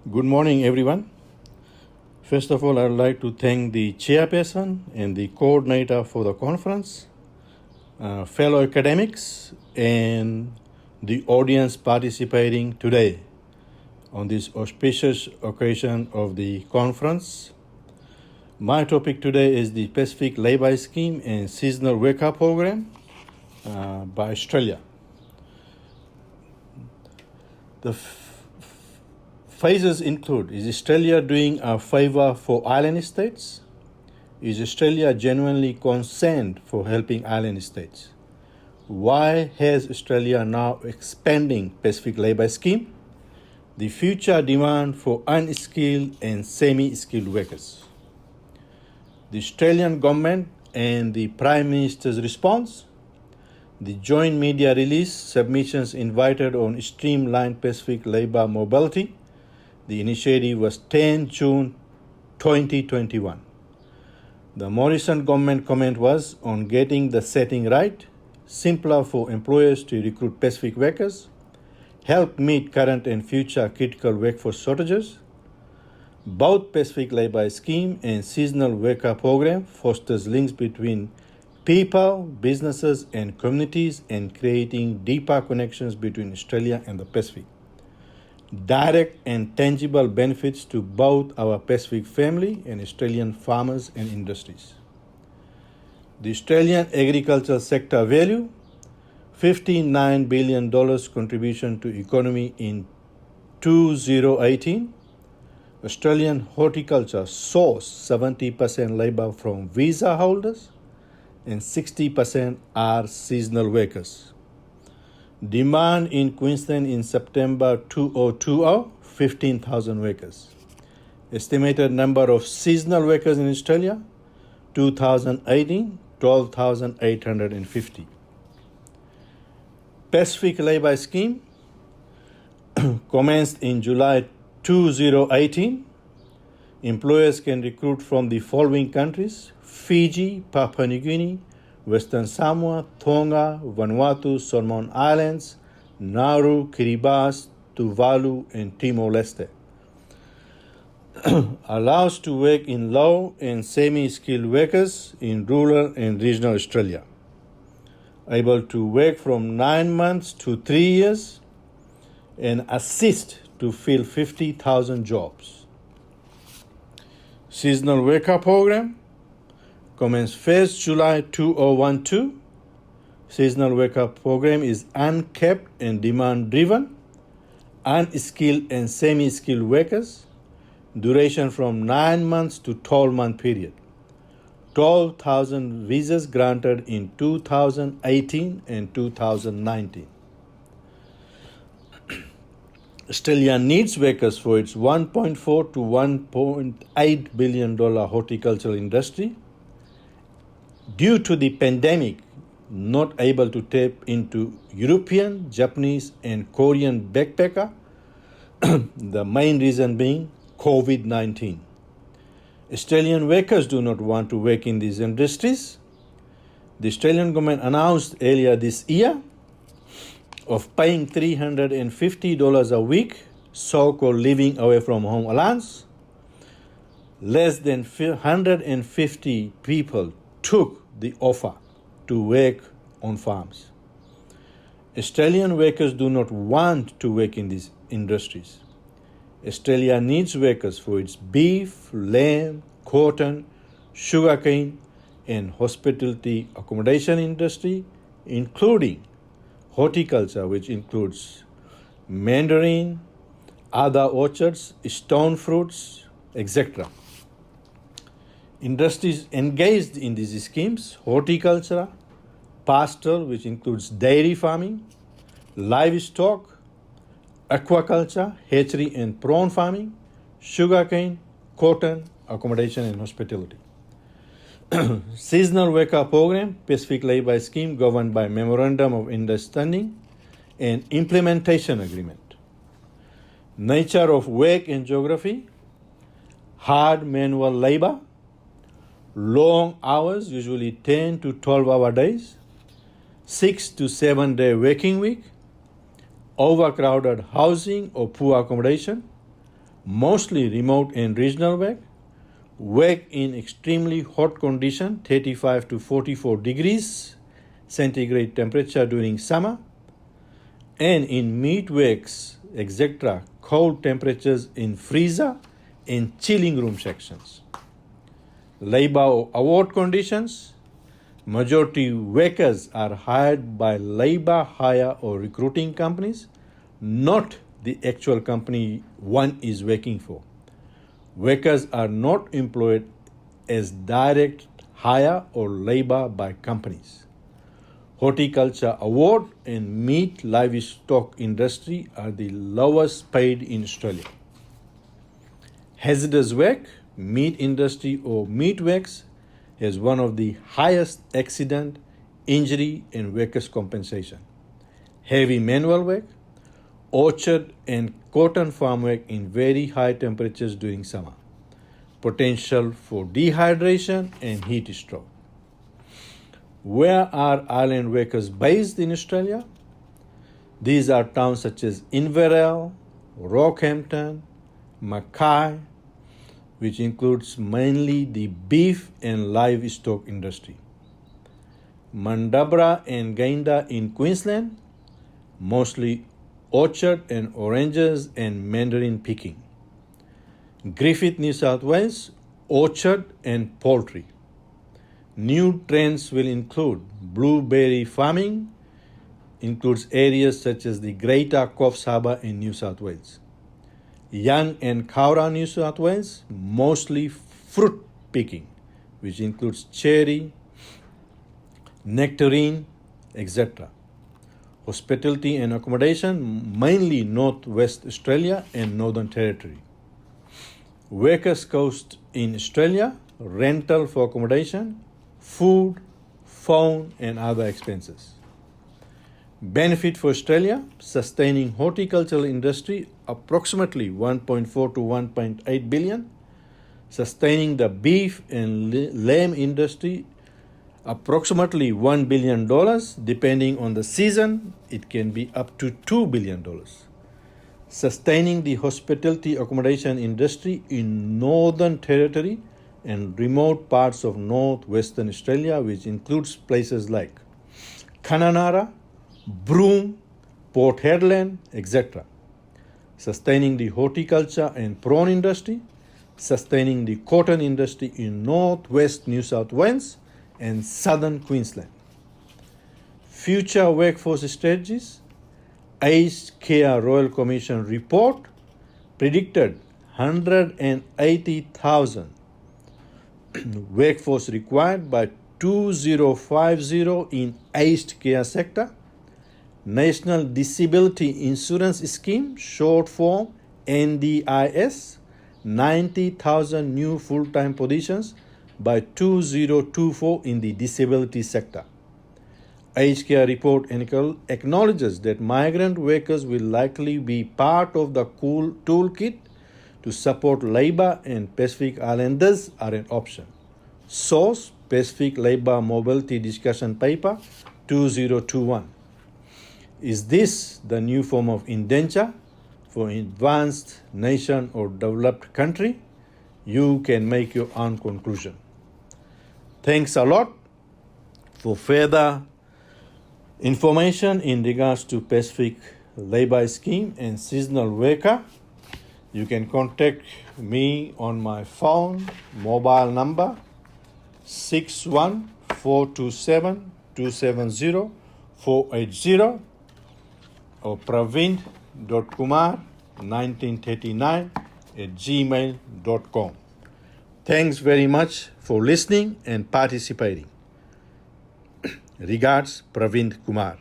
Good morning, everyone. First of all, I would like to thank the chairperson and the coordinator for the conference, fellow academics, and the audience participating today on this auspicious occasion of the conference. My topic today is the Pacific Lay-by Scheme and Seasonal Worker Program by Australia. The phases include: is Australia doing a favour for island states? Is Australia genuinely concerned for helping island states? Why has Australia now expanding Pacific Lay-by Scheme? The future demand for unskilled and semi-skilled workers. The Australian government and the Prime Minister's response. The joint media release submissions invited on streamlined Pacific labour mobility. The initiative was 10 June 2021. The Morrison government comment was on getting the setting right, simpler for employers to recruit Pacific workers, help meet current and future critical workforce shortages. Both Pacific Lay-by Scheme and Seasonal Worker Program fosters links between people, businesses and communities and creating deeper connections between Australia and the Pacific. Direct and tangible benefits to both our Pacific family and Australian farmers and industries. The Australian agricultural sector value, $59 billion contribution to economy in 2018. Australian horticulture source 70% labour from visa holders and 60% are seasonal workers. Demand in Queensland in September 2020, 15,000 workers. Estimated number of seasonal workers in Australia, 2018, 12,850. Pacific Lay-by Scheme commenced in July 2018. Employers can recruit from the following countries: Fiji, Papua New Guinea, Western Samoa, Tonga, Vanuatu, Solomon Islands, Nauru, Kiribati, Tuvalu, and Timor-Leste. Allows to work in low and semi-skilled workers in rural and regional Australia. Able to work from 9 months to 3 years and assist to fill 50,000 jobs. Seasonal Worker Program commenced 1st July 2012. Seasonal Worker Program is uncapped and demand-driven, unskilled and semi-skilled workers, duration from 9 months to 12-month period. 12,000 visas granted in 2018 and 2019. Australia needs workers for its $1.4 to $1.8 billion horticultural industry. Due to the pandemic, not able to tap into European, Japanese, and Korean backpacker, the main reason being COVID-19. Australian workers do not want to work in these industries. The Australian government announced earlier this year of paying $350 a week, so-called living away from home allowance. Less than 150 people took the offer to work on farms. Australian workers do not want to work in these industries. Australia needs workers for its beef, lamb, cotton, sugarcane, and hospitality accommodation industry, including horticulture, which includes mandarin, other orchards, stone fruits, etc. Industries engaged in these schemes: horticulture, pastoral, which includes dairy farming, livestock, aquaculture, hatchery and prawn farming, sugarcane, cotton, accommodation and hospitality. Seasonal Worker Program, Pacific Lay-by Scheme, governed by Memorandum of Understanding and Implementation Agreement. Nature of work and geography: hard manual labor, long hours, usually 10 to 12-hour days, 6 to 7 day working week, overcrowded housing or poor accommodation, mostly remote and regional work in extremely hot condition, 35 to 44 degrees centigrade temperature during summer, and in meat works, etc., cold temperatures in freezer and chilling room sections. Labor award conditions. Majority workers are hired by labor hire or recruiting companies, not the actual company one is working for. Workers are not employed as direct hire or labor by companies. Horticulture award and meat livestock industry are the lowest paid in Australia. Hazardous work, meat industry or meat works has one of the highest accident, injury and workers' compensation. Heavy manual work, orchard and cotton farm work in very high temperatures during summer. Potential for dehydration and heat stroke. Where are island workers based in Australia? These are towns such as Inverell, Rockhampton, Mackay, which includes mainly the beef and livestock industry. Mandabra and Gayndah in Queensland, mostly orchard and oranges and mandarin picking. Griffith, New South Wales, orchard and poultry. New trends will include blueberry farming, includes areas such as the Greater Coffs Harbour in New South Wales. Young and Cowra, New South Wales, mostly fruit picking, which includes cherry, nectarine, etc. Hospitality and accommodation, mainly Northwest Australia and Northern Territory. Workers' cost in Australia, rental for accommodation, food, phone and other expenses. Benefit for Australia, sustaining horticultural industry approximately 1.4 to 1.8 billion, sustaining the beef and lamb industry approximately $1 billion, depending on the season, it can be up to $2 billion. Sustaining the hospitality accommodation industry in Northern Territory and remote parts of northwestern Australia, which includes places like Kununurra, Broome, Port Hedland, etc. Sustaining the horticulture and prawn industry, sustaining the cotton industry in northwest New South Wales and southern Queensland. Future workforce strategies. Aged Care Royal Commission report predicted 180,000 workforce required by 2050 in aged care sector. National Disability Insurance Scheme, short form NDIS, 90,000 new full-time positions by 2024 in the disability sector. Aged Care report acknowledges that migrant workers will likely be part of the toolkit to support labour, and Pacific Islanders are an option. Source: Pacific Labour Mobility Discussion Paper 2021. Is this the new form of indenture for advanced nation or developed country? You can make your own conclusion. Thanks a lot. For further information in regards to Pacific Labour Scheme and seasonal worker, you can contact me on my phone mobile number 61427270480 or pravind.kumar1939@gmail.com. Thanks very much for listening and participating. Regards, Pravind Kumar.